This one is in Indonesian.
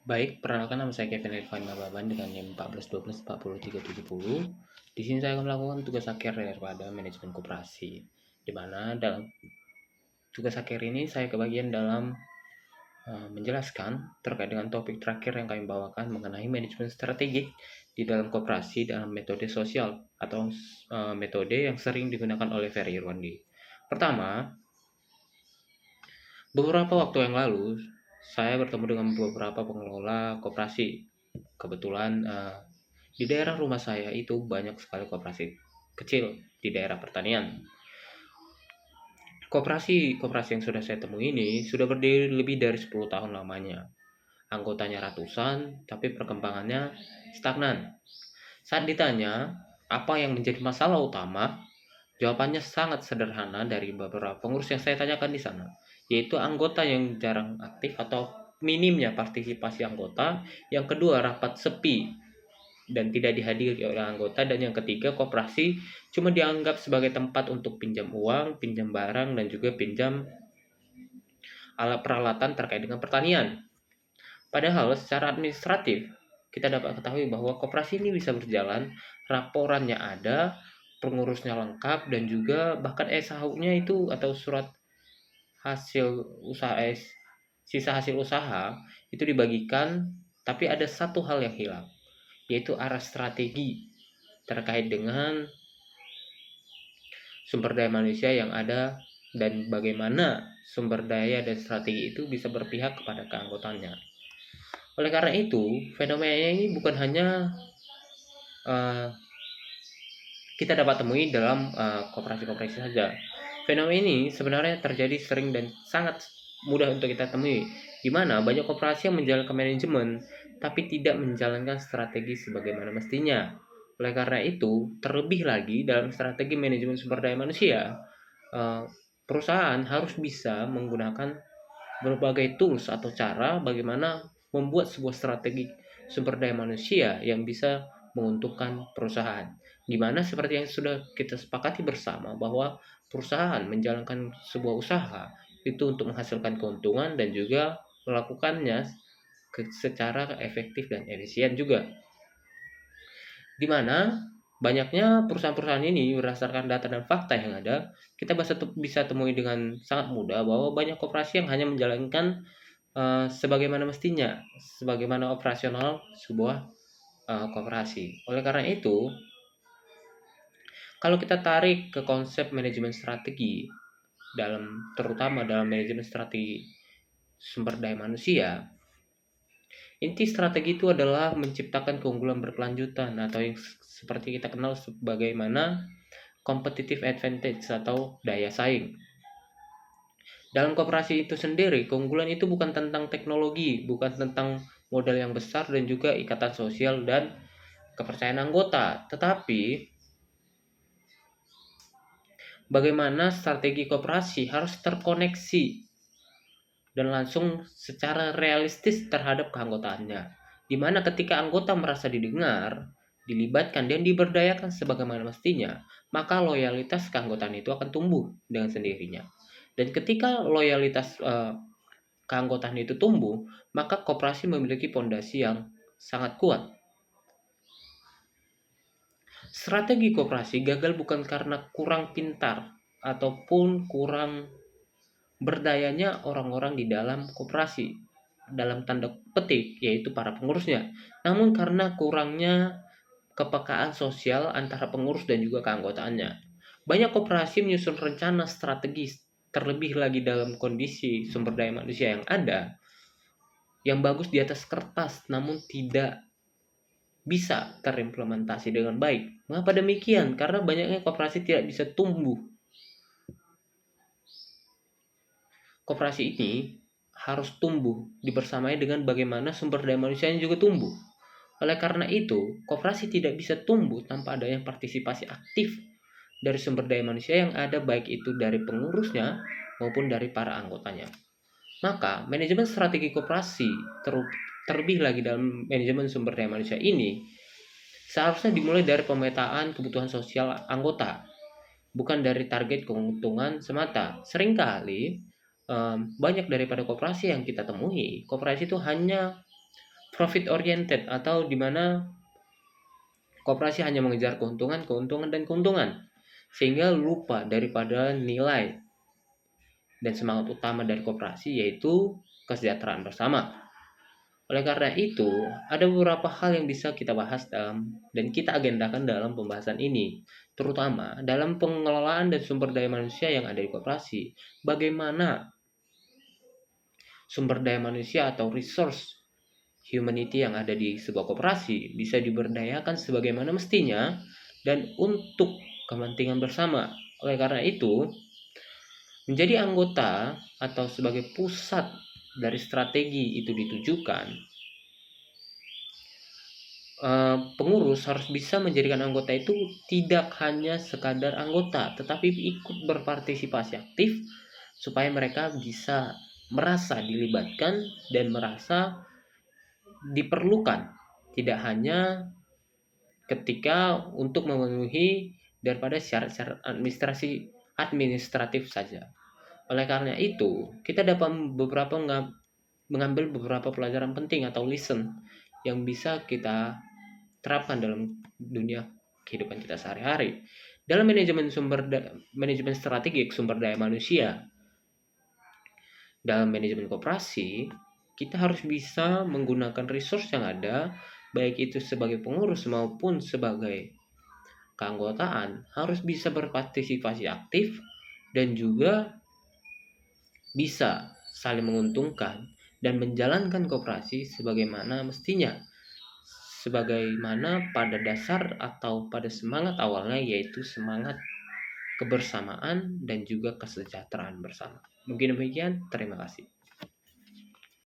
Baik, perkenalkan nama saya Kevin Irfan Nababan dengan NIM 1412 Di sini saya akan melakukan tugas akhir daripada manajemen koperasi. Di mana dalam tugas akhir ini saya kebagian dalam menjelaskan terkait dengan topik terakhir yang kami bawakan mengenai manajemen strategik di dalam koperasi dalam metode sosial atau metode yang sering digunakan oleh Ferry Irwandi. Pertama, beberapa waktu yang lalu saya bertemu dengan beberapa pengelola koperasi. Kebetulan di daerah rumah saya itu banyak sekali koperasi kecil di daerah pertanian. Koperasi yang sudah saya temui ini sudah berdiri lebih dari 10 tahun lamanya. Anggotanya ratusan, tapi perkembangannya stagnan. Saat ditanya apa yang menjadi masalah utama, jawabannya sangat sederhana dari beberapa pengurus yang saya tanyakan di sana, yaitu anggota yang jarang aktif atau minimnya partisipasi anggota. Yang kedua, rapat sepi dan tidak dihadiri oleh anggota, dan yang ketiga, koperasi cuma dianggap sebagai tempat untuk pinjam uang, pinjam barang, dan juga pinjam alat peralatan terkait dengan pertanian. Padahal secara administratif kita dapat ketahui bahwa koperasi ini bisa berjalan, laporannya ada, pengurusnya lengkap, dan juga bahkan SHU-nya itu atau surat hasil usaha sisa hasil usaha itu dibagikan, tapi ada satu hal yang hilang, yaitu arah strategi terkait dengan sumber daya manusia yang ada dan bagaimana sumber daya dan strategi itu bisa berpihak kepada keanggotaannya. Oleh karena itu, fenomena ini bukan hanya uh, kita dapat temui dalam koperasi-koperasi saja. Fenomena ini sebenarnya terjadi sering dan sangat mudah untuk kita temui, di mana banyak koperasi yang menjalankan manajemen tapi tidak menjalankan strategi sebagaimana mestinya. Oleh karena itu, terlebih lagi dalam strategi manajemen sumber daya manusia, perusahaan harus bisa menggunakan berbagai tools atau cara bagaimana membuat sebuah strategi sumber daya manusia yang bisa menguntungkan perusahaan. Dimana seperti yang sudah kita sepakati bersama bahwa perusahaan menjalankan sebuah usaha itu untuk menghasilkan keuntungan dan juga melakukannya secara efektif dan efisien juga. Dimana banyaknya perusahaan-perusahaan ini berdasarkan data dan fakta yang ada, kita bisa temui dengan sangat mudah bahwa banyak koperasi yang hanya menjalankan sebagaimana mestinya, sebagaimana operasional sebuah koperasi. Oleh karena itu, kalau kita tarik ke konsep manajemen strategi terutama dalam manajemen strategi sumber daya manusia, inti strategi itu adalah menciptakan keunggulan berkelanjutan atau yang seperti kita kenal sebagaimana competitive advantage atau daya saing. Dalam koperasi itu sendiri, keunggulan itu bukan tentang teknologi, bukan tentang modal yang besar dan juga ikatan sosial dan kepercayaan anggota, tetapi bagaimana strategi koperasi harus terkoneksi dan langsung secara realistis terhadap keanggotaannya, di mana ketika anggota merasa didengar, dilibatkan dan diberdayakan sebagaimana mestinya, maka loyalitas keanggotaan itu akan tumbuh dengan sendirinya. Dan ketika loyalitas keanggotaan itu tumbuh, maka koperasi memiliki fondasi yang sangat kuat. Strategi koperasi gagal bukan karena kurang pintar ataupun kurang berdayanya orang-orang di dalam koperasi, dalam tanda petik, yaitu para pengurusnya, namun karena kurangnya kepekaan sosial antara pengurus dan juga keanggotaannya. Banyak koperasi menyusun rencana strategis, terlebih lagi dalam kondisi sumber daya manusia yang ada, yang bagus di atas kertas namun tidak bisa terimplementasi dengan baik. Mengapa demikian? Karena banyaknya koperasi tidak bisa tumbuh. Koperasi ini harus tumbuh dibersamai dengan bagaimana sumber daya manusianya juga tumbuh. Oleh karena itu, koperasi tidak bisa tumbuh tanpa adanya partisipasi aktif dari sumber daya manusia yang ada, baik itu dari pengurusnya maupun dari para anggotanya. Maka, manajemen strategi koperasi terlebih lagi dalam manajemen sumber daya manusia ini seharusnya dimulai dari pemetaan kebutuhan sosial anggota, bukan dari target keuntungan semata. Seringkali banyak daripada koperasi yang kita temui, koperasi itu hanya profit oriented, atau di mana koperasi hanya mengejar keuntungan, keuntungan, dan keuntungan, sehingga lupa daripada nilai dan semangat utama dari koperasi, yaitu kesejahteraan bersama. Oleh karena itu, ada beberapa hal yang bisa kita bahas dan kita agendakan dalam pembahasan ini, terutama dalam pengelolaan dan sumber daya manusia yang ada di koperasi. Bagaimana sumber daya manusia atau resource humanity yang ada di sebuah koperasi bisa diberdayakan sebagaimana mestinya dan untuk kepentingan bersama. Oleh karena itu, menjadi anggota atau sebagai pusat dari strategi itu ditujukan, pengurus harus bisa menjadikan anggota itu tidak hanya sekadar anggota, tetapi ikut berpartisipasi aktif supaya mereka bisa merasa dilibatkan dan merasa diperlukan, tidak hanya ketika untuk memenuhi daripada syarat-syarat administratif saja. Oleh karena itu, kita dapat mengambil beberapa pelajaran penting atau lesson yang bisa kita terapkan dalam dunia kehidupan kita sehari-hari. Dalam manajemen strategik sumber daya manusia, dalam manajemen koperasi, kita harus bisa menggunakan resource yang ada, baik itu sebagai pengurus maupun sebagai keanggotaan, harus bisa berpartisipasi aktif dan juga bisa saling menguntungkan dan menjalankan koperasi sebagaimana mestinya, sebagaimana pada dasar atau pada semangat awalnya, yaitu semangat kebersamaan dan juga kesejahteraan bersama. Mungkin demikian, terima kasih.